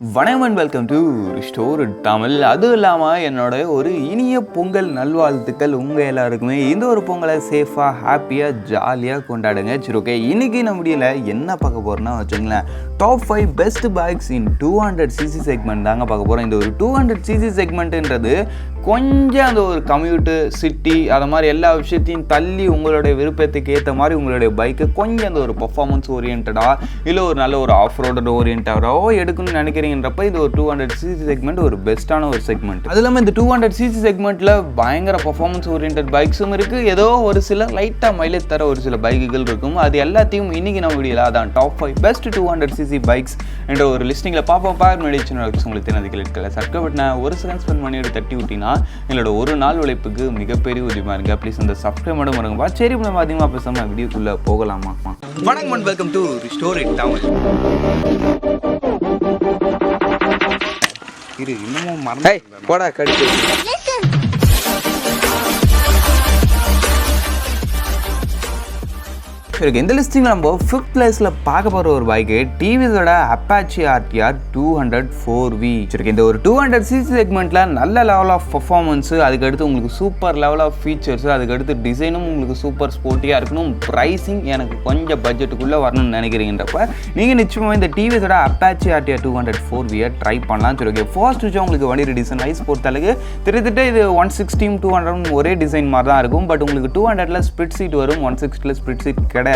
வணக்கம் and welcome to store Tamil. அதுவும் இல்லாமல் என்னோட ஒரு இனிய பொங்கல் நல்வாழ்த்துக்கள் உங்கள் எல்லாருக்குமே. இந்த ஒரு பொங்கலை சேஃபாக ஹாப்பியாக ஜாலியாக கொண்டாடுங்க. சரி, ஓகே, இன்றைக்கி நம்முடியில் என்ன பார்க்க போகிறோன்னா வச்சுங்களேன், டாப் 5 பெஸ்ட் பைக்ஸ் இன் 200cc செக்மெண்ட் தாங்க பார்க்க போகிறோம். இந்த ஒரு 200cc செக்மெண்ட்டுன்றது கொஞ்சம் அந்த ஒரு கம்யூட்டு சிட்டி அதை மாதிரி எல்லா விஷயத்தையும் தள்ளி உங்களுடைய விருப்பத்துக்கு ஏற்ற மாதிரி உங்களுடைய பைக்கை கொஞ்சம் அந்த ஒரு பர்ஃபார்மன்ஸ் ஓரியன்டாக இல்லை ஒரு நல்ல ஒரு ஆஃப் ரோடு ஓரியன்டாகவோ எடுக்கணும்னு நினைக்கிறீங்கன்றப்ப இது ஒரு 200cc செக்மெண்ட் ஒரு பெஸ்ட்டான ஒரு செக்மெண்ட். அது இல்லாமல் இந்த 200cc செக்மெண்ட்டில் பயங்கர பர்ஃபார்மன்ஸ் ஓரியன்ட் பைக்ஸும் இருக்குது. ஏதோ ஒரு சில லைட்டாக மைலேஜ் தர ஒரு சில பைக்குகள் இருக்கும். அது எல்லாத்தையும் இன்றைக்கி நம்ம வீடியோவில் அதான் டாப் 5 பெஸ்ட் 200cc பைக்ஸ் என்ற ஒரு லிஸ்டிங்கில் பார்ப்போம். உங்களுக்கு தெரிஞ்சதுக்கு சர்க்கை பட்டின ஒரு செகண்ட் ஸ்பெண்ட் பண்ணி தட்டி விட்டினா எங்களோட ஒரு நாள் உழைப்புக்கு மிகப்பெரிய உதவியாக இருங்க. ப்ளீஸ் அந்த சப்ஸ்கிரைப் மட்டும் பண்ணுங்கப்பா. சரி, நம்ம அதிகமாக பேசாம வீடியோக்குள்ளே போகலாமா? வணக்கம் and welcome to story Tamil. இது இன்னமும் மறந்து போடா கடிச்சு. இருக்கு இந்த லிஸ்டிங்கில் நம்ம 5th பிளேஸில் பார்க்க போகிற ஒரு பைக்கு டிவிஸோட அப்பாச்சி RTR 204V. இருக்கு இந்த ஒரு 200cc செக்மெண்ட்டில் நல்ல லெவல் ஆஃப் பர்ஃபார்மன்ஸு, அதுக்கடுத்து உங்களுக்கு சூப்பர் லெவல் ஆஃப் ஃபீச்சர்ஸு, அதுக்கடுத்து டிசைனும் உங்களுக்கு சூப்பர் ஸ்போர்ட்டியாக இருக்கணும். ப்ரைஸிங் எனக்கு கொஞ்சம் பட்ஜெட்டுக்குள்ளே வரணும்னு நினைக்கிறீங்கன்றப்ப நீங்கள் நிச்சயமாக இந்த டிவிஸோட அப்பாச்சி RTR 204V ட்ரை பண்ணலாம். சரி, ஓகே, ஃபர்ஸ்ட் விஷயம் உங்களுக்கு வண்டி டிசைன் வைஸ் பொறுத்தளவுக்கு திட்டத்தட்ட இது 160 200 ஒரே டிசைன் மாதிரி தான் இருக்கும். பட் உங்களுக்கு 200ல் ஸ்பிளிட் சீட் வரும், 160ல் ஸ்பிளிட் சீட் கிடையாது.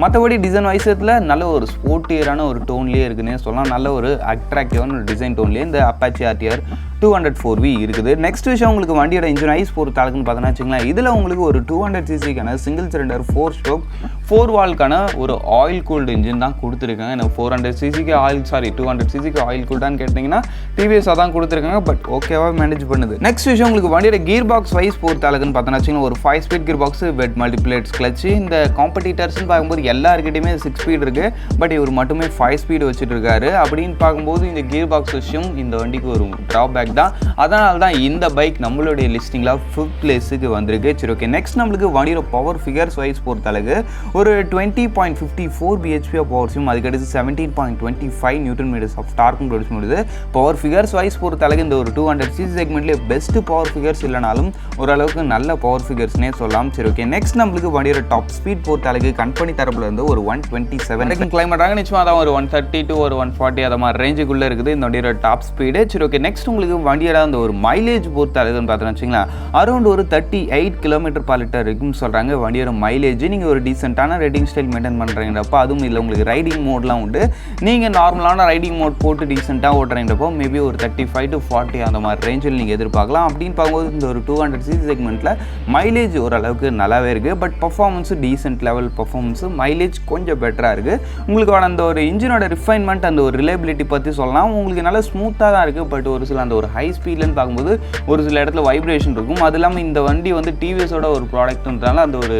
மற்றபடி டிசைன் வைஸத்தில் நல்ல ஒரு ஸ்போர்ட்டியரான ஒரு டோன்லேயே இருக்குன்னு சொல்லலாம். நல்ல ஒரு அட்ராக்டிவான ஒரு டிசைன் டோன்லேயே இந்த அப்பாச்சி RTR 204V இருக்குது. நெக்ஸ்ட் விஷயம் உங்களுக்கு வண்டியோட இன்ஜின் ஐஸ் பொறுத்த அளவுக்குன்னு பார்த்தோன்னா வச்சுங்களேன், இதில் உங்களுக்கு ஒரு 200cc சிங்கிள் சிலிண்டர் 4 ஸ்ட்ரோக் 4 வால்க்கான ஒரு ஆயில் கூல்டு இன்ஜின் தான் கொடுத்துருக்காங்க. எனக்கு 200cc ஆயில் கூல்டான்னு கேட்டிங்கன்னா டிவிஎஸ் தான் கொடுத்துருக்காங்க. பட் ஓகேவாக மேனேஜ் பண்ணுது. நெக்ஸ்ட் விஷயம் உங்களுக்கு வண்டியோட கியர் பாக்ஸ் வைஸ் பொறுத்த அளவுக்குன்னு பார்த்தோன்னா வச்சுங்களேன், ஒரு 5 speed gear box wet multiplates clutch. இந்த காம்படிட்டர்ஸ்ன்னு பார்க்கும்போது எல்லாருக்கிட்டையுமே 6 ஸ்பீட் இருக்குது. பட் இவர் மட்டுமே 5 ஸ்பீடு வச்சுட்டு இருக்காரு. அப்படின்னு பார்க்கும்போது இந்த கியர் பாக்ஸ் விஷயம் இந்த வண்டிக்கு ஒரு ட்ராபேக் தான். அதனால தான் இந்த பைக் நம்மளுடைய லிஸ்டிங்கில் 5th பிளேஸுக்கு வந்திருக்கு. சரி, ஓகே, நெக்ஸ்ட் நம்மளுக்கு வண்டியோட பவர் ஃபிகர்ஸ் வைஸ் பொறுத்தளவுக்கு ஒரு 20.54 bhp ஆஃப் பவர்ஸும், அதுக்கடுத்து 17.25 Nm ஆஃப் டார்க்கும் ப்ரொடியூஸ் பண்ணுது. பவர் ஃபிகர்ஸ் வைஸ் பொறுத்தளவுக்கு இந்த ஒரு 200cc செக்மெண்ட்லேயே பெஸ்ட் பவர் ஃபிகர்ஸ் இல்லைனாலும் ஓரளவுக்கு நல்ல பவர் ஃபிகர்ஸ்னே சொல்லலாம். சரி, ஓகே, நெக்ஸ்ட் நம்மளுக்கு வண்டியோட டாப் ஸ்பீட் பொறுத்தளவுக்கு கம்பெனி தரப்புல இருந்து ஒரு 127 கிளைம் பண்ணுறாங்க. நிச்சயமாக தான் ஒரு 130 to ஒரு 140 அதை மாதிரி ரேஞ்சுக்குள்ளே இருக்குது இந்த வண்டியோட டாப் ஸ்பீடு. சரி, ஓகே, நெக்ஸ்ட் உங்களுக்கு வண்டியோட அந்த ஒரு மைலேஜ் பொறுத்த அளவுன்னு பார்த்தோன்னு வச்சிங்களேன், அரௌண்ட் ஒரு 38 km/லிட்டர் இருக்குன்னு சொல்கிறாங்க வண்டியோட மைலேஜ். நீங்கள் ஒரு டீசெண்டான ரைடிங் ஸ்டைல் மெயின்டைன் பண்ணுறீங்கிறப்போ, அதுவும் இல்லை உங்களுக்கு ரைடிங் மோட்லாம் உண்டு. நீங்கள் நார்மலான ரைடிங் மோட் போட்டு டீசெண்டாக ஓட்டுறீங்கிறப்போ மேபி ஒரு 35 to 40 அந்த மாதிரி ரேஞ்சில் நீங்கள் எதிர்பார்க்கலாம். அப்படின்னு பார்க்கும்போது இந்த ஒரு 200cc செக்மெண்ட்டில் மைலேஜ் ஓரளவுக்கு நல்லாவே இருக்குது. But performance decent level performance, mileage கொஞ்சம் பெட்டராக இருக்குது. உங்களுக்கு அந்த ஒரு இன்ஜினோட ரிஃபைன்மெண்ட் அந்த ஒரு ரிலையபிலிட்டி பற்றி சொல்லலாம். உங்களுக்கு நல்லா ஸ்மூத்தாக தான் இருக்குது. பட் ஒரு சில அந்த ஒரு ஹை ஸ்பீட்லன்னு பார்க்கும்போது ஒரு சில இடத்துல வைப்ரேஷன் இருக்கும். அது இல்லாமல் இந்த வண்டி டிவிஎஸோட ஒரு ப்ராடக்ட்ன்றதால அந்த ஒரு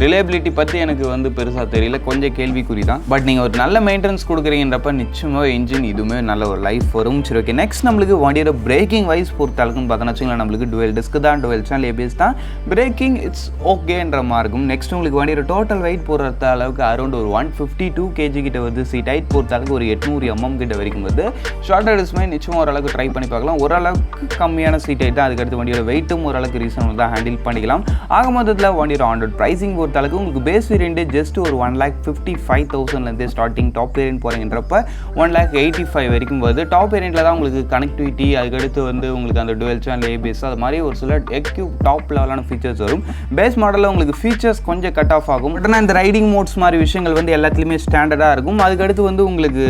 ரிலையபிலிட்டி பற்றி எனக்கு பெருசாக தெரியல, கொஞ்சம் கேள்விக்குறி தான். பட் நீங்கள் ஒரு நல்ல மெயின்டெனன்ஸ் கொடுக்குறீங்கன்றப்ப நிச்சயமாக இன்ஜின் இதுவுமே நல்ல ஒரு லைஃப் வரும். சரி, ஓகே, நெக்ஸ்ட் நம்மளுக்கு வண்டியோட பிரேக்கிங் வைஸ் பொறுத்த அளவுக்குன்னு பார்த்தோன்னா வச்சுங்களேன், நம்மளுக்கு டுவெல் டிஸ்க் தான், டுவெல் சேனல் ABS தான். பிரேக்கிங் இட்ஸ் ஓகேன்ற மாதிரி இருக்கும். நெக்ஸ்ட் உங்களுக்கு வண்டியோட டோட்டல் வெயிட் போடுற அளவுக்கு அரௌண்ட் ஒரு 152 kg கிட்ட வருது. சீட் ஹைட் பொறுத்த அளவுக்கு ஒரு 800 mm கிட்ட வரைக்கும் வருது. ஷார்ட் ரைடர்ஸ்மே நிச்சயமாக ஓரளவுக்கு ட்ரை பண்ணி பார்க்கலாம். ஓரளவுக்கு கம்மியான சீட் ஹைட் தான். அதுக்கடுத்து வண்டியோட வெயிட்டும் ஓரளவுக்கு ரீசனபிள் தான், ஹேண்டில் பண்ணிக்கலாம். ஆக மொத்தத்தில் வண்டியோட ஆண்ட்ராய்ட் ப்ரைசிங் பொறுத்த அளவுக்கு உங்களுக்கு பேஸ் வேரியண்ட் ஜஸ்ட் ஒரு 1,55,000 ஸ்டார்டிங். டாப் வேரியண்ட் போகிறீங்கன்றப்ப 1,85,000 வரைக்கும் வருது. டாப் வேரியண்ட்டில் தான் உங்களுக்கு கனெக்டிவிட்டி, அதுக்கடுத்து உங்களுக்கு அந்த டுவெல் சேனல் ABS அது மாதிரி ஒரு சில டாப் லெவலான ஃபீச்சர்ஸ் வரும். பேஸ் மாடலில் உங்களுக்கு ஃபீச்சர்ஸ் கொஞ்சம் கட் ஆஃப் ஆகும். பட் ஆனால் இந்த ரைடிங் மோட்ஸ் மாதிரி விஷயங்கள் எல்லாத்துலேயுமே ஸ்டாண்டர்டாக இருக்கும். அதுக்கடுத்து உங்களுக்கு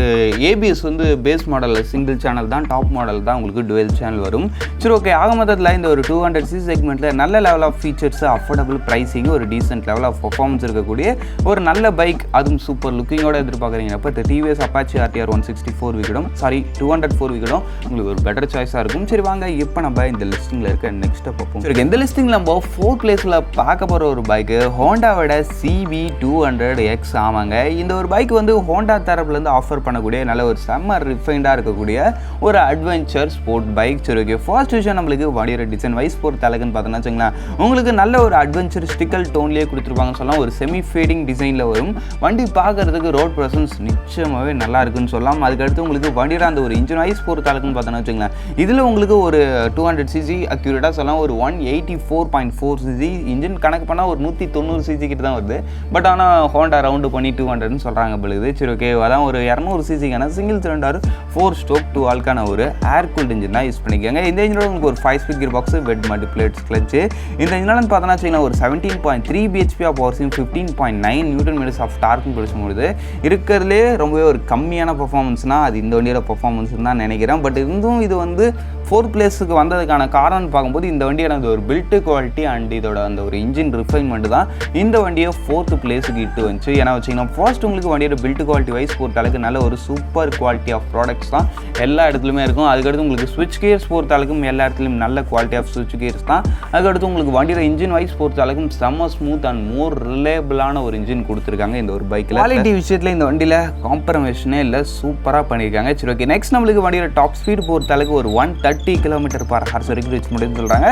ABS பேஸ் மாடலில் சிங்கிள் சேனல் தான், டாப் மாடல் தான் உங்களுக்கு டுவெல் சேனல் வரும். சரி, ஓகே, ஆக மொத்தத்தில் இந்த ஒரு 200cc செக்மெண்ட்டில் நல்ல level of features, affordable pricing, ஒரு டீசென்ட் லெவல் ஆஃப் பர்ஃபார்மன்ஸ் இருக்கக்கூடிய ஒரு நல்ல பைக், அதுவும் சூப்பர் லுக்கிங்கோட எதிர்பார்க்குறீங்கப்போ இந்த டிவிஎஸ் அப்பாச்சி RTR 164V கிடும் 204V கிடும் உங்களுக்கு ஒரு பெட்டர் சாய்ஸாக இருக்கும். சரி, வாங்க இப்போ நம்ம இந்த லிஸ்டிங்கில் இருக்க நெக்ஸ்ட்டை பார்ப்போம். சரி, இந்த லிஸ்டிங்கில் நம்ம 4th பிளேஸில் பார்க்க போகிற ஒரு பைக்கு ஹோண்டாவோட CB200X. ஆமாங்க, இந்த ஒரு பைக் ஹோண்டா தரப்புலேருந்து ஆஃபர் பண்ணக்கூடிய நல்ல ஒரு செம்ம ரிஃபைண்டாக இருக்கக்கூடிய ஒரு அட்வென்ச்சர் ஸ்போர்ட் பைக். சரி, ஓகே, ஃபர்ஸ்ட் விஷயம் நம்மளுக்கு வண்டியோட டிசைன் வைஸ் பொறுத்த அளவுக்குன்னு பார்த்தோன்னா வச்சுங்களேன், உங்களுக்கு நல்ல ஒரு அட்வென்ச்சர் ஸ்டிக்கல் டோன்லேயே கொடுத்துருப்பாங்க. கொடுத்துருப்பாங்கன்னு சொல்லலாம். ஒரு செமி ஃபேடிங் டிசைனில் வரும். வண்டி பார்க்குறதுக்கு ரோட் ப்ரெசன்ஸ் நிச்சயமாகவே நல்லா இருக்குன்னு சொல்லலாம். அதுக்கடுத்து உங்களுக்கு வண்டியோட அந்த ஒரு இன்ஜின் வைஸ் பொறுத்த அளவுக்குன்னு பார்த்தோன்னா வச்சுங்களேன், இதில் உங்களுக்கு ஒரு 200cc அக்யூரேட்டாக சொல்லலாம். ஒரு 184.4cc இன்ஜின் கணக்கு பண்ணால் ஒரு 190cc கிட்ட தான் வருது. பட் ஆனால் ஹோண்டா ரவுண்டு பண்ணி 200ன்னு சொல்கிறாங்க பொழுது. சரி ஓகே, அதான் ஒரு 200cc சிங்கிள் சிலிண்டர் 4 ஸ்ட்ரோக் 2 ஆல்கான ஒரு ஏர் கூல்ட் இன்ஜின் தான் யூஸ் பண்ணிக்கோங்க. இந்த இன்ஜினோட உங்களுக்கு ஒரு 5 speed gear box, wet multiplates clutch. இந்த இன்ஜினாலும் பார்த்தோன்னா வச்சுக்கலாம் ஒரு 17.3 bhp ஆஃப் பவர்ஸையும் 15.9 நியூட்டன் மீட்டர்ஸ் ஆஃப் டார்க்கும் பிடிச்சும்போது இருக்கிறதுலே ரொம்பவே ஒரு கம்மியான பர்ஃபார்மன்ஸ்னால் அது இந்த வண்டியோட பர்ஃபார்மன்ஸ் தான் நினைக்கிறேன். பட் இருந்தும் இது வந்து 4th பிளேஸுக்கு வந்ததுக்கான காரணம் பார்க்கும்போது இந்த வண்டியோட அந்த ஒரு பில்ட் குவாலிட்டி அண்ட் இதோட அந்த ஒரு இன்ஜின் ரிஃபைன்மெண்ட் தான் இந்த வண்டியை 4th பிளேஸுக்கு இட்டு வந்துச்சு. ஏன்னா வச்சிங்கன்னா ஃபர்ஸ்ட் உங்களுக்கு வண்டியோட பில்ட் குவாலிட்டி வைஸ் பொறுத்த அளவுக்கு நல்ல ஒரு சூப்பர் குவாலிட்டி ஆஃப் ப்ராடக்ட்ஸ் தான் எல்லா இடத்துலையுமே இருக்கும். அதுக்கடுத்து உங்களுக்கு ஸ்விட்ச் கியர்ஸ் பொறுத்த அளவுக்கும் எல்லா இடத்துலையும் நல்ல குவாலிட்டி ஆஃப் ஸ்விட்ச் கியர்ஸ் தான். அதுக்கடுத்து உங்களுக்கு வண்டியோட இன்ஜின் வைஸ் பொறுத்த அளவுக்கும் செம்ம ஸ்மூத் அண்ட் மோர் ரிலேபிளான ஒரு இன்ஜின் கொடுத்துருக்காங்க இந்த ஒரு பைக்கில். குவாலிட்டி விஷயத்தில் இந்த வண்டியில் காம்ப்ரமைஷனே இல்லை, சூப்பராக பண்ணியிருக்காங்க. சரி ஓகே, நெக்ஸ்ட் நம்மளுக்கு வண்டியோட டாப் ஸ்பீட் பொறுத்த அளவுக்கு ஒரு 130 km/h வரைக்கும் ரீச் முடியும்னு சொல்கிறாங்க.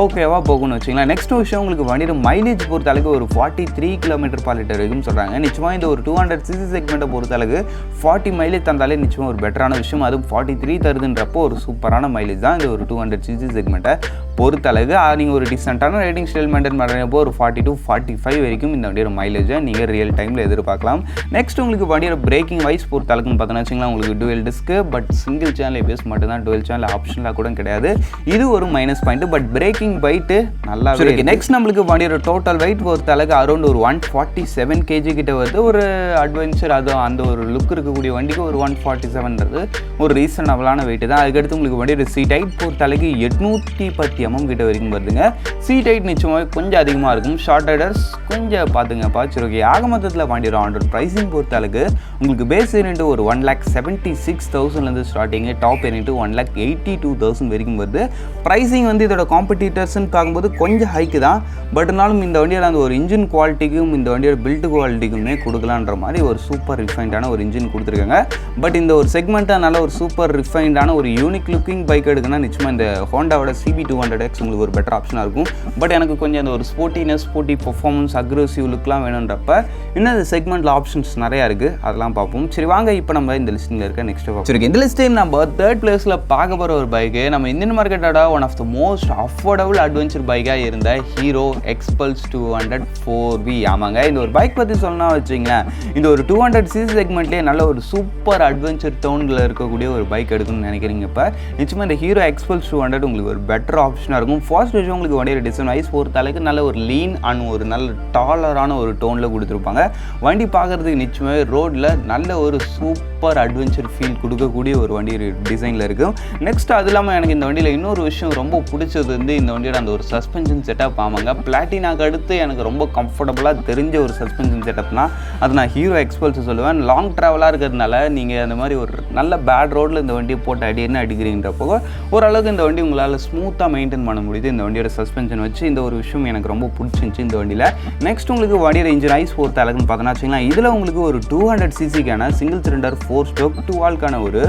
ஓகேவா போகும்னு வச்சுக்கலாம். நெக்ஸ்ட் விஷயம் உங்களுக்கு வண்டியோட மைலேஜ் பொறுத்த அளவுக்கு ஒரு 43 km/l வரைக்கும் சொல்கிறாங்க. நிச்சயமாக இந்த ஒரு 200cc செக்மெண்ட்டை பொறுத்த அளவுக்கு 40 மைலேஜ் தந்தாலே நிச்சயமாக ஒரு பெட்டரான விஷயம். அதுவும் 43 தருதுன்றப்போ ஒரு சூப்பரான மைலேஜ் தான் இந்த ஒரு 200cc செக்மெண்ட்டை பொறுத்த அளவுக்கு. நீங்கள் ஒரு டிசென்ட்டான ரைடிங் ஸ்டைல் மெயின்டைன் பண்ணுறப்போ ஒரு 40 to 45 வரைக்கும் இந்த வண்டியோட மைலேஜை நீங்கள் ரியல் டைமில் எதிர்பார்க்கலாம். நெக்ஸ்ட் உங்களுக்கு வண்டியோட பிரேக்கிங் வைஸ் பொறுத்த அளவுக்குன்னு பார்த்தோன்னா வச்சுக்கலாம் உங்களுக்கு twelve disc, but single channel ABS மட்டும் தான், டுவெல் சேனல் ஆப்ஷனில் கூட கிடையாது. இது ஒரு minus point. But braking bite நல்லா இருக்கு. நெக்ஸ்ட் நம்மளுக்கு வண்டியோட டோட்டல் வெயிட் பொறுத்த அளவுக்கு அரௌண்ட் ஒரு 147 kg கிட்ட வருது. ஒரு அட்வென்ச்சர் அதுவும் அந்த ஒரு லுக் இருக்கக்கூடிய வண்டிக்கு ஒரு 147ன்றது ஒரு ரீசனபிளான வெயிட் தான். அதுக்கடுத்து உங்களுக்கு வண்டியோட சீட் ஹைட் பொறுத்த அளவுக்கு 810 mm கிட்ட வரைக்கும் வருதுங்க. சீட் ஹைட் நிச்சயமாக கொஞ்சம் அதிகமாக இருக்கும். ஷார்ட் ரைடர்ஸ் கொஞ்சம் பார்த்துங்கப்பா. சரி ஓகே, ஆக மொத்தத்தில் வண்டியோட ஆண்டர் ப்ரைஸிங் பொறுத்த அளவுக்கு உங்களுக்கு பேஸ் வேரியன்ட் ஒரு 1,76,000 ஸ்டார்டிங்கு, டாப் வேரியன்ட் 1,82,000 வரைக்கும் வருது. ப்ரைஸிங் வந்து இதோட காம்படிட்டர்ஸ்ன்னு பார்க்கும்போது கொஞ்சம் ஹைக்கு தான். பட் இருந்தாலும் இந்த வண்டியோட அந்த ஒரு இன்ஜின் குவாலிட்டிக்கும் இந்த வண்டியோட பில்ட் குவாலிட்டிக்குமே கொடுக்கலான்ற மாதிரி ஒரு சூப்பர் ரிஃபைண்டான ஒரு இன்ஜின் கொடுத்துருக்காங்க. பட் இந்த ஒரு செக்மெண்ட்டாக நல்ல ஒரு சூப்பர் ரிஃபைண்டான ஒரு யூனிக் லுக்கிங் பைக் எடுக்குன்னா நிச்சயமாக இந்த ஹோண்டாவோட CB200X உங்களுக்கு ஒரு பெட்டர் ஆப்ஷனாக இருக்கும். பட் எனக்கு கொஞ்சம் அந்த ஒரு ஸ்போர்ட்டினஸ், ஸ்போர்ட்டி பர்ஃபார்மன்ஸ், அக்ரெசிவ் லுக்லாம் வேணுன்றப்ப இன்னும் இந்த செக்மெண்ட்டில் ஆப்ஷன்ஸ் நிறையா இருக்குது, அதெல்லாம் பார்ப்போம். சரி வாங்க இப்போ நம்ம இந்த லிஸ்ட்டில் இருக்க நெக்ஸ்ட் பார்ப்போம். சரி, இந்த லிஸ்ட்டில் நம்ம 3rd பிளேஸில் பார்க்க போகிற ஒரு பைக்கு நம்ம இந்தியன் மார்க்கெட்டோட one of the most affordable adventure பைக்காக இருந்த ஹீரோ எக்ஸ்பல்ஸ் 200 4V. ஆமாங்க, இந்த ஒரு பைக் பற்றி சொல்லணும்னா வச்சிங்களேன், இந்த ஒரு 200cc செக்மெண்ட்லேயே நல்ல ஒரு சூப்பர் அட்வென்ச்சர் டோனில் இருக்கக்கூடிய ஒரு பைக் எடுக்கணும்னு நினைக்கிறீங்க. இப்போ நிச்சயமாக இந்த ஹீரோ எக்ஸ்பல்ஸ் 200 உங்களுக்கு ஒரு பெட்டர் ஆப்ஷனாக இருக்கும். ஃபர்ஸ்ட் விஷயம் உங்களுக்கு வண்டியோட டிசைன் வைஸ் பொறுத்த அளவுக்கு நல்ல ஒரு லீன் அண்ட் ஒரு நல்ல டாலரான ஒரு டோனில் கொடுத்துருப்பாங்க. வண்டி பார்க்குறதுக்கு நிச்சயமாக ரோடில் நல்ல ஒரு சூப்பர் அட்வென்ச்சர் ஃபீல் கொடுக்கக்கூடிய ஒரு வண்டி டிசைனில் இருக்கும். நெக்ஸ்ட் அது இல்லாமல் எனக்கு இந்த வண்டியில் இன்னொரு விஷயம் ரொம்ப பிடிச்சது வந்து இந்த வண்டியோட அந்த ஒரு சஸ்பென்ஷன் செட்டப். ஆமாங்க, பிளாட்டினாக்கு அடுத்து எனக்கு ரொம்ப கம்ஃபர்டபுளாக தெரிஞ்ச ஒரு சஸ்பென்ஷன் செட்டப்னா அது நான் ஹீரோ எக்ஸ்பல்ஸ் சொல்லுவேன். லாங் ட்ராவலாக இருக்கிறதுனால நீங்கள் அந்த மாதிரி ஒரு நல்ல பேட் ரோடில் இந்த வண்டியை போட்டு அடின்னு அடிக்கிறீன்றப்போ ஓரளவுக்கு இந்த வண்டி உங்களால் ஸ்மூத்தாக மெயின்டைன் பண்ண முடியுது இந்த வண்டியோட சஸ்பென்ஷன் வச்சு. இந்த ஒரு விஷயம் எனக்கு ரொம்ப பிடிச்சிருந்துச்சு இந்த வண்டியில். நெக்ஸ்ட் உங்களுக்கு வண்டியோட இன்ஜின் ஐஸ் பொறுத்த அளவுன்னு பார்த்தோன்னா வச்சுக்கலாம், இதில் உங்களுக்கு ஒரு 200cc சிங்கிள் சிலிண்டர் 4 ஸ்ட்ரோக் 2 ஆல்கான ஒரு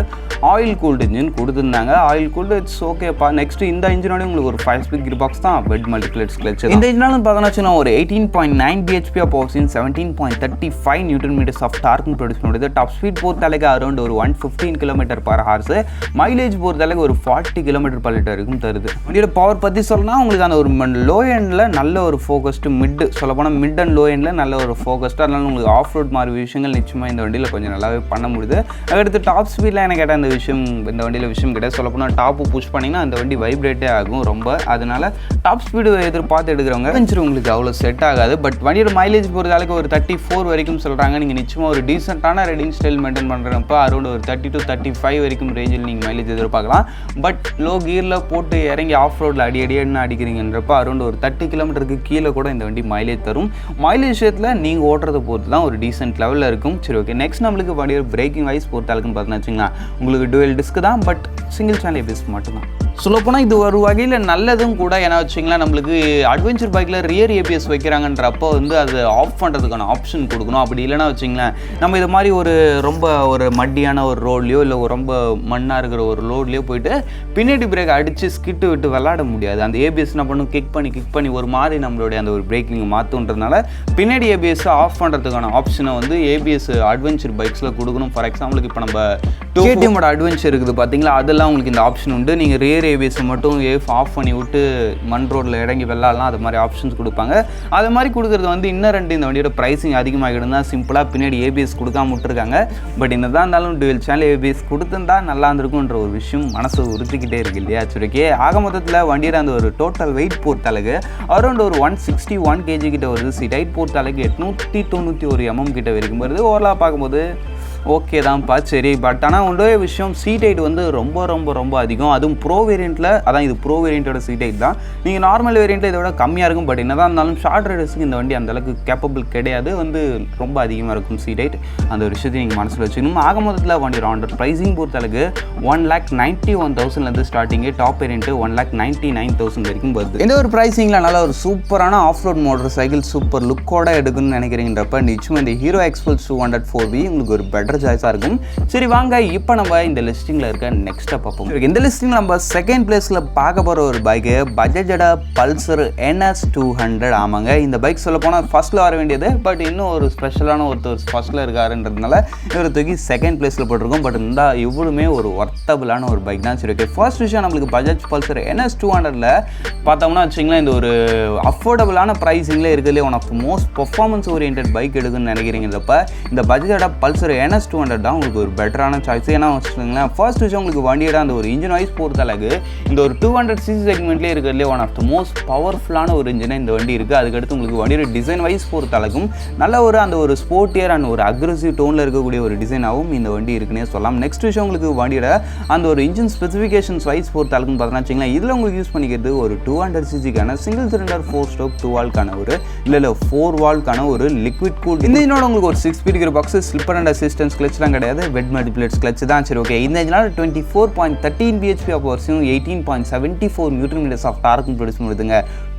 ஆயில் கூல்டு இன்ஜின் கொடுத்துருந்தாங்க. ஆயில் கூல்டு இட்ஸ் ஓகேப்பா. நெக்ஸ்ட் இந்த இன்ஜினோட உங்களுக்கு ஒரு 5 ஸ்பீட் கியர் பாக்ஸ் தான், வெட் மல்டிப்ளேட்ஸ் கிளட்ச். இந்த இன்ஜினாலும் பார்த்தோன்னா வச்சுக்கலாம் ஒரு 18.9 bhp ஆஃப் பவர்ஸையும் 17.35 நியூட்டன் மீட்டர்ஸ் ஆஃப் டார்க்கும் ப்ரொடியூஸ் பண்ணுறது. டாப் ஸ்பீட் பொறுத்த அளவுக்கு அரௌண்ட் ஒரு 115 km/h. மைலேஜ் பொறுத்த அளவுக்கு ஒரு 40 km/l வரைக்கும் தருது. வண்டியோட பவர் பற்றி சொல்லணும்னா உங்களுக்கு அந்த ஒரு லோ எண்டில் நல்ல ஒரு ஃபோக்கஸ்டு, மிட் சொல்லப்போனால் மிட் அண்ட் லோ எண்டில் நல்ல ஒரு ஃபோக்கஸ்டு. அதனால உங்களுக்கு ஆஃப் ரோட் மாதிரி விஷயங்கள் நிச்சயமாக இந்த வண்டியில் கொஞ்சம் நல்லாவே பண்ண முடியுது. அதுக்கடுத்து டாப் ஸ்பீடில் எனக்கு கேட்டால் இந்த வண்டியில் விஷயம் கிடையாது. சொல்லப்போனால் டாப்பு புஷ் பண்ணிங்கன்னா அந்த வண்டி வைப்ரேட்டே ஆகும் ரொம்ப. அதனால டாப் ஸ்பீடு எதிர்பார்த்து எடுக்கிறவங்க அட்வென்ச்சர் உங்களுக்கு அவ்வளோ செட் ஆகாது. பட் வண்டியோட மைலேஜ் பொறுத்த அளவுக்கு ஒரு 34 வரைக்கும் சொல்கிறாங்க. நீங்கள் நிச்சயமாக ஒரு டீசென்ட்டான ரைடிங் ஸ்டைல் மெயின்டைன் பண்ணுறப்ப அரௌண்ட் ஒரு 30 to 35 வரைக்கும் ரேஞ்சில் நீங்கள் மைலேஜ் எதிர்பார்க்கலாம். பட் லோ கியரில் போட்டு இறங்கி ஆஃப் ரோடில் அடின்னு அடிக்கிறீங்கன்றப்ப அரௌண்ட் ஒரு 30 km கீழே கூட இந்த வண்டி மைலேஜ் தரும். மைலேஜ் விஷயத்தில் நீங்கள் ஓட்டுறதை பொறுத்து தான் ஒரு டீசென்ட் லெவலில் இருக்கும். சரி ஓகே, நெக்ஸ்ட் நம்மளுக்கு வண்டியோட பிரேக்கிங் வைஸ் பொறுத்த அளவுக்கு பார்த்தீங்கன்னா வச்சுங்களா உங்களுக்கு டுவெல் டிஸ்க் தான், பட் சிங்கிள் சேனல் ABS மட்டும்தான். சொல்லப்போனால் இது ஒரு வகையில் நல்லதும் கூட. ஏன்னா வச்சிங்களேன், நம்மளுக்கு அட்வென்ச்சர் பைக்கில் ரியர் ஏபிஎஸ் வைக்கிறாங்கன்றப்போ வந்து அது ஆஃப் பண்ணுறதுக்கான ஆப்ஷன் கொடுக்கணும். அப்படி இல்லைனா வச்சிங்களேன், நம்ம இது மாதிரி ரொம்ப ஒரு மட்டியான ஒரு ரோட்லையோ இல்லை ரொம்ப மண்ணாக இருக்கிற ஒரு ரோட்லேயோ போயிட்டு பின்னாடி பிரேக் அடித்து ஸ்கிட்டு விட்டு விளாட முடியாது. அந்த ஏபிஎஸ் என்ன பண்ணும், கிக் பண்ணி ஒரு மாதிரி நம்மளுடைய அந்த ஒரு பிரேக்கிங் மாற்றுன்றதுனால பின்னாடி ஏபிஎஸ் ஆஃப் பண்ணுறதுக்கான ஆப்ஷனை வந்து ஏபிஎஸ் அட்வென்ச்சர் பைக்ஸில் கொடுக்கணும். ஃபார் எக்ஸாம்பிளுக்கு இப்போ நம்ம கேடிஎம்மோட அட்வென்ச்சர் இருக்குது பார்த்தீங்களா, அதெல்லாம் உங்களுக்கு இந்த ஆப்ஷன் உண்டு. நீங்கள் ரியர் ஏபிஎஸ் மட்டும் ஆஃப் பண்ணி விட்டு மண் ரோட்டில் இறங்கி வெள்ளாடலாம். அது மாதிரி ஆப்ஷன்ஸ் கொடுப்பாங்க. அது மாதிரி கொடுக்குறது வந்து இன்னும் ரெண்டு இந்த வண்டியோட ப்ரைஸிங் அதிகமாகிடும் தான். சிம்பிளாக பின்னாடி ஏபிஎஸ் கொடுக்காம விட்டுருக்காங்க. பட் என்னதான் இருந்தாலும் டுவெல் சேனல் ஏபிஎஸ் கொடுத்துருந்தா நல்லா இருந்திருக்குன்ற ஒரு விஷயம் மனசு உறுத்திக்கிட்டே இருக்கு இல்லையா? சரிக்கே ஆக மொத்தத்தில் வண்டியோட அந்த ஒரு டோட்டல் வெயிட் பொறுத்தளவுக்கு அரௌண்ட் ஒரு 161 kg கிட்ட வருது. சீட் ஹைட் பொறுத்தளவுக்கு 891 mm கிட்ட வரைக்கும் வருது. ஓவராலாக பார்க்கும்போது ஓகே தான்ப்பா, சரி. பட் ஆனால் ஒன்றே விஷயம், சீட் ஹைட் வந்து ரொம்ப அதிகம். அதுவும் ப்ரோ வேரியண்ட்டில், அதான் இது ப்ரோ வேரியண்ட்டோட சீட் ஹைட் தான். நீங்கள் நார்மல் வேரியண்ட்டில் இதோட கம்மியாக இருக்கும். பட் என்ன தான் இருந்தாலும் ஷார்ட் ரைடர்ஸுக்கு இந்த வண்டி அந்தளவுக்கு கேப்பபிள் கிடையாது. வந்து ரொம்ப அதிகமாக இருக்கும் சீட் ஹைட். அந்த ஒரு விஷயத்தை நீங்கள் மனசில் வச்சுக்கணும். ஆக மொத்தத்தில் வண்டி ஆண்டர் ப்ரைஸிங் பொறுத்தளவுக்கு 1,91,000 ஸ்டார்டிங்கு. டாப் வேரியண்ட்டு 1,99,000 வரைக்கும் வருது. இந்த ஒரு ப்ரைஸிங்கில் நல்ல ஒரு சூப்பரான off road motorcycle super லுக்கோட எடுக்கணும்னு நினைக்கிறீங்கன்றப்ப நிச்சயமாக இந்த ஹீரோ எக்ஸ்பல்ஸ் 204V உங்களுக்கு ஒரு பெட்டர் சாய்ஸாக இருக்கும். சரி வாங்க, இப்போ நம்ம இந்த லிஸ்டிங்கில் இருக்க நெக்ஸ்ட்டாக பார்ப்போம். இந்த லிஸ்டிங் நம்ம செகண்ட் பிளேஸில் பார்க்க போகிற ஒரு பைக்கு பஜாஜோட பல்சர் NS200. ஆமாங்க, இந்த பைக் சொல்ல போனால் ஃபர்ஸ்ட்டில் வர வேண்டியது. பட் இன்னும் ஒரு ஸ்பெஷலான ஒருத்தர் ஃபர்ஸ்ட்டில் இருக்காருன்றதுனால இவர் தூக்கி செகண்ட் பிளேஸில் போட்டிருக்கோம். பட் இந்த இவ்வளவுமே ஒரு ஒர்த்தபிளான ஒரு பைக் தான். சரி ஓகே, ஃபர்ஸ்ட் விஷயம் நம்மளுக்கு பஜாஜ் பல்சர் NS200ல் பார்த்தோம்னா வச்சிங்களேன், இந்த ஒரு அஃபோர்டபுளான ப்ரைஸிங்கில் இருக்கிறதுலே one of the most performance orient bike எடுக்குன்னு நினைக்கிறீங்கிறப்ப இந்த பஜாஜோட பல்சர் NS200 தான் உங்களுக்கு ஒரு பெட்டரான சாய்ஸ். ஏன்னா வச்சுக்கோங்களேன், ஃபர்ஸ்ட் விஷயம் உங்களுக்கு வண்டியோட அந்த ஒரு இன்ஜின் வைஸ் பொறுத்தளவுக்கு இந்த ஒரு 200cc செக்மெண்ட்லேயே இருக்கிறதுலே ஒன் ஆஃப் த மோஸ்ட் பவர்ஃபுல்லான ஒரு இன்ஜினை இந்த வண்டி இருக்குது. அதுக்கடுத்து உங்களுக்கு வண்டியோட டிசைன் வைஸ் பொறுத்தளவுக்கும் நல்ல ஒரு அந்த ஒரு ஸ்போர்ட்டியர் அண்ட் ஒரு அக்ரெசிவ் டோனில் இருக்கக்கூடிய ஒரு டிசைனாகவும் இந்த வண்டி இருக்குன்னே சொல்லலாம். நெக்ஸ்ட் விஷயம் உங்களுக்கு வண்டியோட அந்த ஒரு இன்ஜின் ஸ்பெசிஃபிகேஷன்ஸ் வைஸ் பொறுத்தளவுக்கு பார்த்தோன்னா வச்சுங்களேன், இதில் உங்களுக்கு யூஸ் பண்ணிக்கிறது ஒரு 200cc சிங்கிள் சிலிண்டர் 4-stroke 2 வால்க்கான ஒரு இல்லை 4 வால்க்கான ஒரு லிக்விட் கூல். இந்த இன்ஜினோட உங்களுக்கு ஒரு 6 speed gear box, slipper and assistance கிளச்லாம் கிடையாது, வெட் மல்டிப்ளேட்ஸ் கிளச் தான். சரி ஓகே, இந்த இன்ஜினால் 24.13 bhp ஆஃப் பவர்ஸும் 18.74 Nm ஆஃப் டார்க்கும் ப்ரொடியூஸ் பண்ணுதுங்க.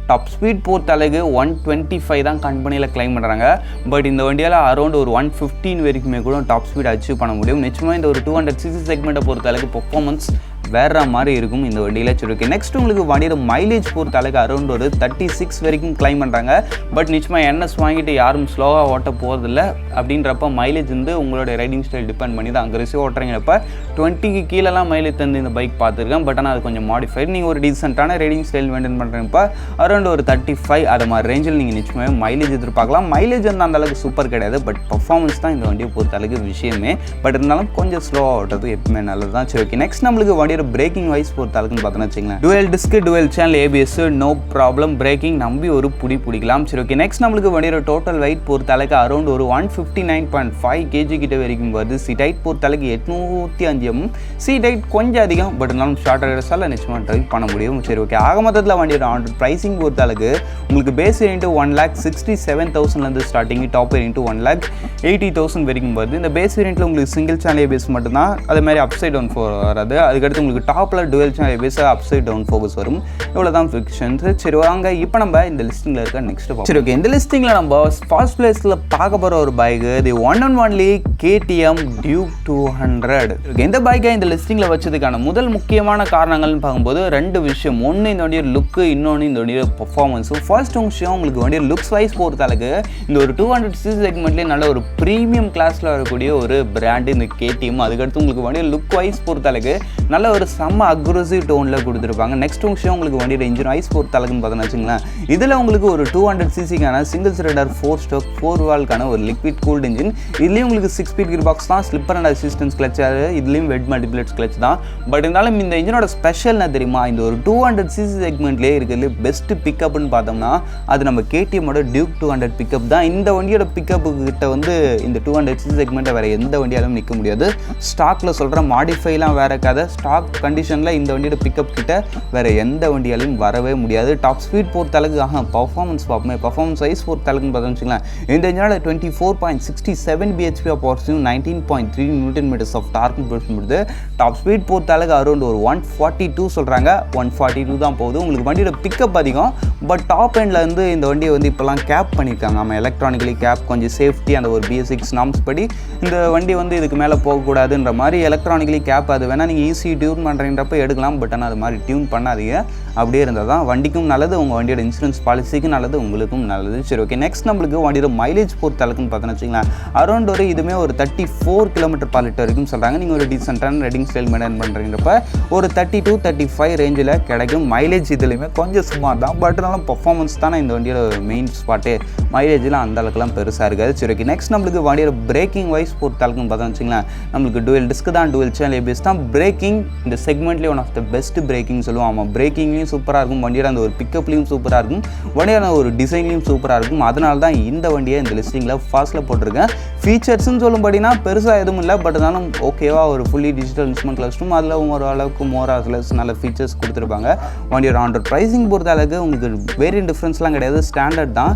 டாப் ஸ்பீட் பொறுத்தளவுக்கு 125 தான் கம்பெனியில் கிளைம் பண்ணுறாங்க. பட் இந்த வண்டியால் அரௌண்ட் ஒரு 115 வரைக்குமே கூட டாப் ஸ்பீட் அச்சீவ் பண்ண முடியும். நிச்சயமாக இந்த ஒரு 200cc செக்மெண்ட்டை பொறுத்தளவுக்கு பெர்ஃபார்மன்ஸ் வேற மாதிரி இருக்கும் இந்த வண்டியில். சரி ஓகே, நெக்ஸ்ட் உங்களுக்கு வண்டியோட மைலேஜ் பொறுத்தளவுக்கு அரௌண்ட் ஒரு 36 வரைக்கும் கிளைம் பண்ணுறாங்க. பட் நிச்சயமாக NS வாங்கிட்டு யாரும் ஸ்லோவாக ஓட்ட போகிறதில்ல. அப்படின்றப்ப மைலேஜ் வந்து உங்களோட ரைடிங் ஸ்டைல் டிபெண்ட் பண்ணி தான். அக்ரெசிவ் ஓட்டுறீங்கப்போ 20க்கு கீழெல்லாம் மைலேஜ் தந்து இந்த பைக் பார்த்துருக்கேன். பட் ஆனால் அது கொஞ்சம் மாடிஃபைடு. நீங்கள் ஒரு டீசென்ட்டான ரைடிங் ஸ்டைல் மெயின்டைன் பண்ணுறப்ப அரௌண்ட் ஒரு 35 அது மாதிரி ரேஞ்சில் நீங்கள் நிச்சயமாக மைலேஜ் எதிர்பார்க்கலாம். மைலேஜ் வந்து அந்த அளவுக்கு சூப்பர் கிடையாது. பட் பர்ஃபார்மன்ஸ் தான் இந்த வண்டியை பொறுத்தளவுக்கு விஷயமே. பட் இருந்தாலும் கொஞ்சம் ஸ்லோவாக ஓட்டுறது எப்பவுமே நல்லது தான். சரி ஓகே, நெக்ஸ்ட் நம்மளுக்கு வண்டியோட பிரேக்கிங் வைஸ் பொறுத்தளவுக்குன்னு பார்த்தோன்னா வச்சுங்களேன், dual disc dual channel ABS, no problem. Braking நம்பி ஒரு பிடிக்கலாம். சரி ஓகே, நெக்ஸ்ட் நம்மளுக்கு வண்டியோட டோட்டல் வெயிட் பொறுத்தளவுக்கு அரௌண்ட் ஒரு 159.5 kg கிட்ட வரைக்கும் வருது. சீட் ஹைட் பொறுத்தளவுக்கு 805 mm. சீட் ஹைட் கொஞ்சம் அதிகம். பட் இருந்தாலும் ஷார்ட் ரைடர்ஸால் நிச்சயமாக ட்ரைவ் பண்ண முடியும். சரி ஓகே, ஆக மொத்தத்தில் வண்டியோட ஆர்டர் ப்ரைஸிங் பொறுத்தளவுக்கு உங்களுக்கு base variant 1,67,000 starting. Top variant 1,80,000 வரைக்கும் வருது. இந்த பேஸ் வேரியண்ட்டில் உங்களுக்கு சிங்கிள் சேனல் ABS மட்டும்தான். அதே மாதிரி அப்சைட் டவுன் வராது. அதுக்கடுத்து உங்களுக்கு டாப்பில் dual channel ABS upside down forks வரும். இவ்வளோ தான் ஃபிக்ஷன்ஸ். சரி வாங்க, இப்போ நம்ம இந்த லிஸ்டிங்கில் இருக்க நெக்ஸ்ட் பார்ப்போம். சரி ஓகே, இந்த லிஸ்டிங்கில் நம்ம ஃபர்ஸ்ட் பிளேஸில் பார்க்க போகிற ஒரு bike the one and only KTM Duke 200. இந்த பைக்கை இந்த லிஸ்டிங்கில் வச்சதுக்கான முதல் முக்கியமான காரணங்கள்னு பார்க்கும்போது ரெண்டு விஷயம். ஒன்று இந்த வண்டியோட லுக்கு, இன்னொன்று இந்த வண்டியோட பர்ஃபார்மன்ஸும். ஃபர்ஸ்ட் விஷயம் உங்களுக்கு வண்டியோட லுக்ஸ் வைஸ் பொறுத்தளவுக்கு இந்த ஒரு 200cc செக்மெண்ட்லேயே நல்ல ஒரு ப்ரீமியம் கிளாஸில் வரக்கூடிய ஒரு பிராண்டு இந்த KTM. அதுக்கடுத்து உங்களுக்கு வண்டியோட லுக் வைஸ் பொறுத்தளவுக்கு நல்ல ஒரு செம்ம அக்ரெசிவ் டோனில் கொடுத்துருப்பாங்க. நெக்ஸ்ட் விஷயம் உங்களுக்கு வண்டியோட இன்ஜின் வைஸ் பொறுத்தளவுக்குன்னு பார்த்தோன்னு வச்சுங்களேன், இதில் உங்களுக்கு ஒரு 200cc சிங்கிள் சிலிண்டர் 4-stroke 4 வால்க்கான ஒரு லிக்விட் கூல்ட் இன்ஜின். இதுலேயும் உங்களுக்கு 6 speed கியர் பாக்ஸ் தான், ஸ்லிப்பர் அண்ட் அசிஸ்டன்ஸ் கிளச். இதுலேயும் வெட் மல்டிப்ளேட்ஸ் கிளச் தான். பட் இருந்தாலும் இந்த இன்ஜினோட ஸ்பெஷல் என்ன தெரியுமா, இந்த ஒரு 200cc செக்மெண்ட்லேயே இருக்கிறது பெஸ்ட் பிக்கப்னு பார்த்தோம்னா அது நம்ம KTMோட Duke 200 பிக்கப் தான். இந்த வண்டியோட பிக்கப்பு கிட்ட வந்து இந்த 200cc செக்மெண்ட்டை வேறு எந்த வண்டியாலும் நிற்க முடியாது. ஸ்டாக்கில் சொல்கிற மாடிஃபைலாம் வேற கதை. ஸ்டாக் டாப் கண்டிஷனில் இந்த வண்டியோட பிக்கப் கிட்ட வேறு எந்த வண்டியாலையும் வரவே முடியாது. டாப் ஸ்பீட் பொறுத்த அளவுக்கு பர்ஃபார்மன்ஸ் பார்ப்போமே, பர்ஃபார்மன்ஸ் வைஸ் பொறுத்த அளவுக்குன்னு பார்த்தோம்னு வச்சுக்கலாம். இந்த இன்ஜினோட 24.67 bhp ஆஃப் பவர்ஸையும் 19.3 Nm ஆஃப் டார்க்கும் ப்ரொடியூஸ் பண்ணுது. டாப் ஸ்பீட் பொறுத்த அளவுக்கு அரௌண்ட் ஒரு 142 சொல்கிறாங்க, 142 தான் போகுது. உங்களுக்கு வண்டியோட பிக்கப் அதிகம், பட் டாப் எண்டில் வந்து இந்த வண்டியை வந்து இப்போலாம் கேப் பண்ணியிருக்காங்க. நம்ம எலக்ட்ரானிக்கலி கேப் கொஞ்சம் சேஃப்டி அந்த ஒரு BS6 நார்ம்ஸ் படி இந்த வண்டி வந்து இதுக்கு மேலே போகக்கூடாதுன்ற மாதிரி எலக்ட்ரானிக்கலி கேப் அது வேணால் நீங்கள் ஈஸி டியூன் பண்ணுறீன்றப்ப எடுக்கலாம். பட் ஆனால் அது மாதிரி டியூன் பண்ணாதீங்க. அப்படியே இருந்தால் தான் வண்டிக்கும் நல்லது, உங்கள் வண்டியோட இன்சூரன்ஸ் பாலிசிக்கும் நல்லது, உங்களுக்கும் நல்லது. சரி, ஓகே. நெக்ஸ்ட் நம்மளுக்கு வண்டியோட மைலேஜ் பொறுத்த அளவுக்குன்னு பார்த்தோன்னு வச்சுக்கலாம். அரௌண்ட் ஒரு இதுவுமே ஒரு 34 km/lit வரைக்கும் சொல்கிறாங்க. நீங்கள் ஒரு டீசென்டான ரைடிங் ஸ்டைல் மெயின்டைன் பண்ணுறீங்கிறப்ப ஒரு 32-35 ரேஞ்சில் கிடைக்கும். மைலேஜ் இதுலையுமே கொஞ்சம் சுமார் தான், பட் இருந்தாலும் பர்ஃபார்மன்ஸ் தானே இந்த வண்டியோட மெயின் ஸ்பாட்டு. மைலேஜ்லாம் அந்த அளவுக்குலாம் பெருசாக இருக்காது. சரி, ஓகே. நெக்ஸ்ட் நம்மளுக்கு வண்டியோட பிரேக்கிங் வைஸ் பொறுத்த அளவுக்குன்னு பார்த்தோன்னு வச்சுக்கலாம். நம்மளுக்கு டுவெல் டிஸ்க் தான், டுவெல் சேனல் ABS தான். பிரேக்கிங் இந்த செக்மெண்ட்லேயே one of the best braking சொல்லுவோம். ஆமாம், பிரேக்கிங்லேயும் சூப்பராக இருக்கும், வண்டியோட அந்த ஒரு பிக்கப்லேயும் சூப்பராக இருக்கும், வண்டியோட ஒரு டிசைன்லேயும் சூப்பராக இருக்கும். அதனால தான் இந்த வண்டியை இந்த லிஸ்டிங்கில் ஃபர்ஸ்ட்டில் போட்டிருக்கேன். ஃபீச்சர்ஸ்ன்னு சொல்லும்படினா பெருசாக எதுவும் இல்லை, பட் இருந்தாலும் ஓகேவா ஒரு ஃபுல்லி டிஜிட்டல் இன்ஸ்ட்ருமெண்ட் கிளஸ்டரும் அதில் ஒரு அளவுக்கு மோராஸ்லெஸ் நல்ல ஃபீச்சர்ஸ் கொடுத்துருப்பாங்க. வண்டியோட ஆண்ட்ராய்ட் ப்ரைஸிங் பொறுத்த அளவுக்கு உங்களுக்கு வேரியன்ட் டிஃப்ரென்ஸ்லாம் கிடையாது, ஸ்டாண்டர்ட் தான்.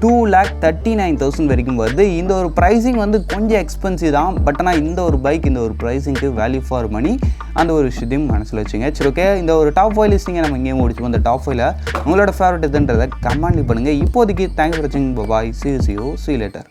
2,39,000 வரைக்கும் வருது. இந்த ஒரு ப்ரைஸிங் வந்து கொஞ்சம் எக்ஸ்பென்சிவ் தான், பட் ஆனால் இந்த ஒரு பைக் இந்த ஒரு ப்ரைஸிங்க்கு வேல்யூ ஃபார் மணி அந்த ஒரு விஷயத்தையும் மனசில் வச்சுங்க. சரி, ஓகே. இந்த ஒரு டாப் 5 லிஸ்டிங்கை நம்ம இங்கேயும் முடிச்சுப்போம். அந்த டாப் 5ல் உங்களோட ஃபேவரட் எதுன்றதை கமெண்ட் பண்ணுங்கள். இப்போதைக்கு தேங்க்ஸ் ஃபார் வாட்சிங். பாய், see you later.